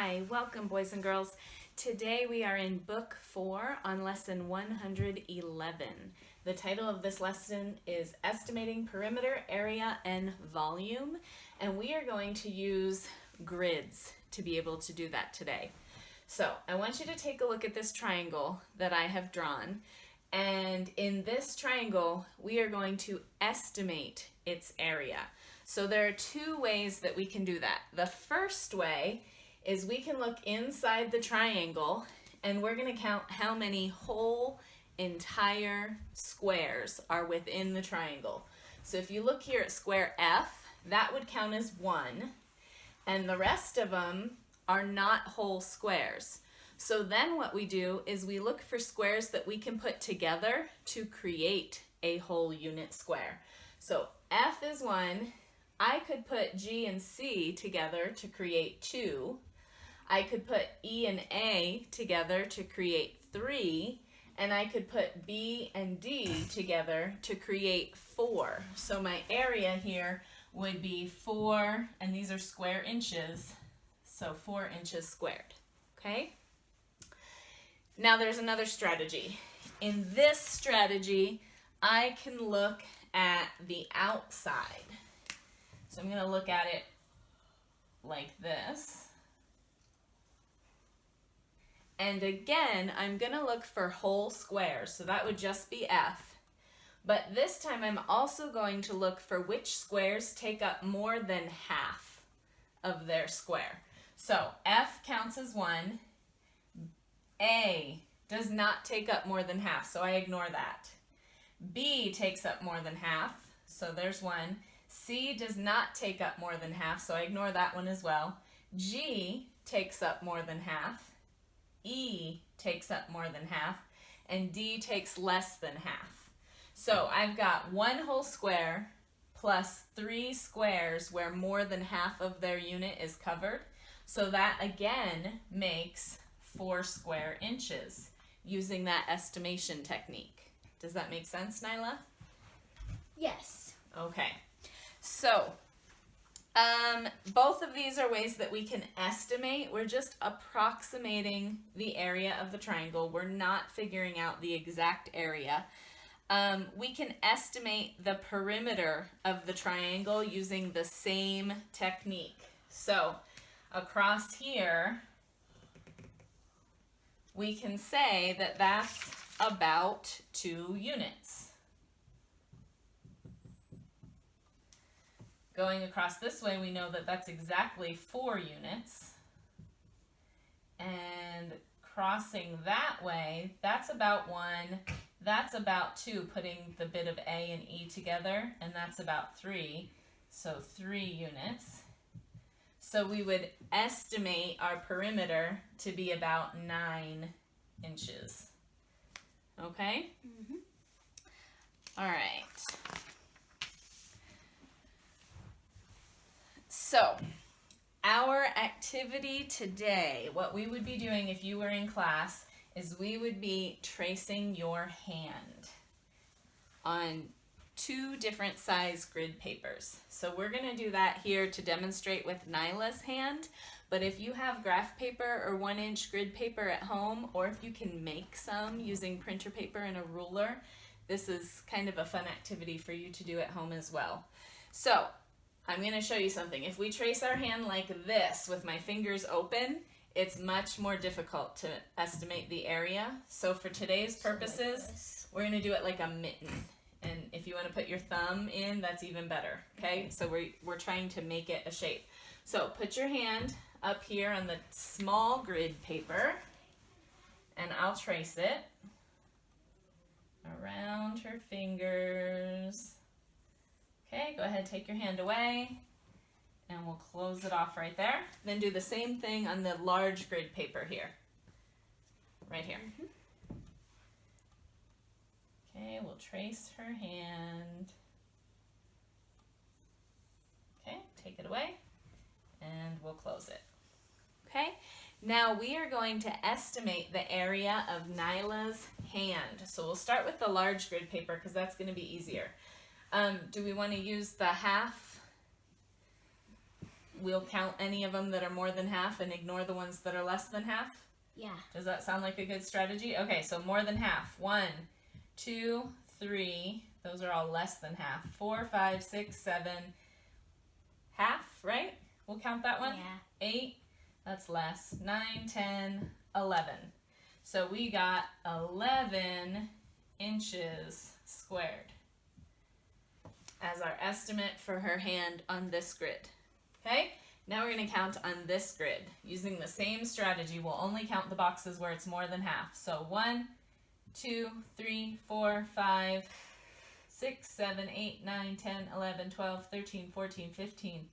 Hi, welcome boys and girls. Today we are in Book 4 on Lesson 111. The title of this lesson is Estimating Perimeter, Area, and Volume, and we are going to use grids to be able to do that today. So I want you to take a look at this triangle that I have drawn, and in this triangle we are going to estimate its area. So there are two ways that we can do that. The first way is we can look inside the triangle and we're going to count how many whole entire squares are within the triangle. So if you look here at square F, that would count as 1, and the rest of them are not whole squares. So then what we do is we look for squares that we can put together to create a whole unit square. So F is 1. I could put G and C together to create 2. I could put E and A together to create 3, and I could put B and D together to create 4. So my area here would be 4, and these are square inches, so 4 inches squared, okay? Now there's another strategy. In this strategy, I can look at the outside. So I'm going to look at it like this. And again, I'm going to look for whole squares, so that would just be F. But this time I'm also going to look for which squares take up more than half of their square. So F counts as 1. A does not take up more than half, so I ignore that. B takes up more than half, so there's 1. C does not take up more than half, so I ignore that one as well. G takes up more than half. E takes up more than half, and D takes less than half. So I've got 1 whole square plus 3 squares where more than half of their unit is covered. So that again makes 4 square inches using that estimation technique. Does that make sense, Nyla? Yes. Okay. So both of these are ways that we can estimate. We're just approximating the area of the triangle. We're not figuring out the exact area. We can estimate the perimeter of the triangle using the same technique. So across here, we can say that that's about 2 units. Going across this way, we know that that's exactly 4 units. And crossing that way, that's about 1, that's about 2, putting the bit of A and E together, and that's about 3, so 3 units. So we would estimate our perimeter to be about 9 inches. Okay? Mm-hmm. All right. So, our activity today, what we would be doing if you were in class, is we would be tracing your hand on 2 different size grid papers. So we're going to do that here to demonstrate with Nyla's hand, but if you have graph paper or 1-inch grid paper at home, or if you can make some using printer paper and a ruler, this is kind of a fun activity for you to do at home as well. So, I'm going to show you something. If we trace our hand like this with my fingers open, it's much more difficult to estimate the area. So for today's purposes, we're going to do it like a mitten. And if you want to put your thumb in, that's even better. Okay? So we're trying to make it a shape. So put your hand up here on the small grid paper, and I'll trace it around her fingers. Okay, go ahead, take your hand away, and we'll close it off right there. Then do the same thing on the large grid paper here, right here. Mm-hmm. Okay, we'll trace her hand. Okay, take it away, and we'll close it. Okay, now we are going to estimate the area of Nyla's hand. So we'll start with the large grid paper because that's going to be easier. Do we want to use the half we'll count any of them that are more than half and ignore the ones that are less than half? Yeah. Does that sound like a good strategy? Okay, so more than half. 1, 2, 3. Those are all less than half. 4, 5, 6, 7. Half, right? We'll count that one. Yeah. 8. That's less. 9, 10, 11. So we got 11 inches squared as our estimate for her hand on this grid. Okay? Now we're going to count on this grid. Using the same strategy, we'll only count the boxes where it's more than half. So 1, 2, 3, 4, 5, 6, 7, 8, 9, 10, 11, 12, 13, 14, 15,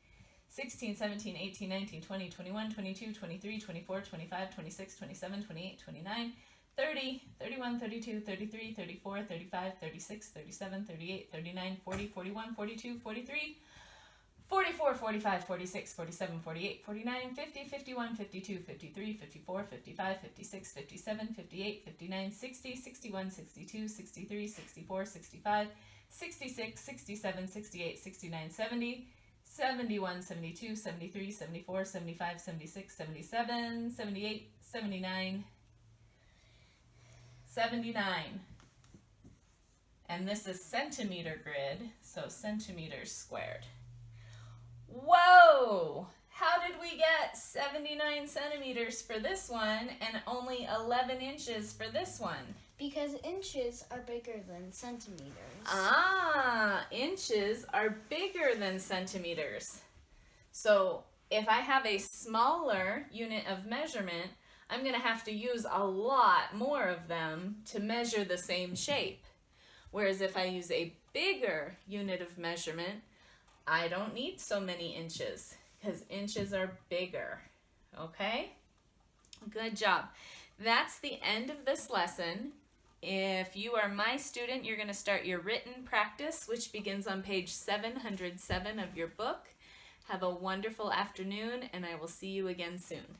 16, 17, 18, 19, 20, 21, 22, 23, 24, 25, 26, 27, 28, 29, 30, 31, 32, 33, 34, 35, 36, 37, 38, 39, 40, 41, 42, 43, 44, 45, 46, 47, 48, 49, 50, 51, 52, 53, 54, 55, 56, 57, 58, 59, 60, 61, 62, 63, 64, 65, 66, 67, 68, 69, 70, 71, 72, 73, 74, 75, 76, 77, 78, 79, 79. And this is centimeter grid, so centimeters squared. Whoa! How did we get 79 centimeters for this one and only 11 inches for this one? Because inches are bigger than centimeters. Ah, inches are bigger than centimeters. So if I have a smaller unit of measurement, I'm going to have to use a lot more of them to measure the same shape. Whereas if I use a bigger unit of measurement, I don't need so many inches because inches are bigger. Okay? Good job. That's the end of this lesson. If you are my student, you're going to start your written practice, which begins on page 707 of your book. Have a wonderful afternoon, and I will see you again soon.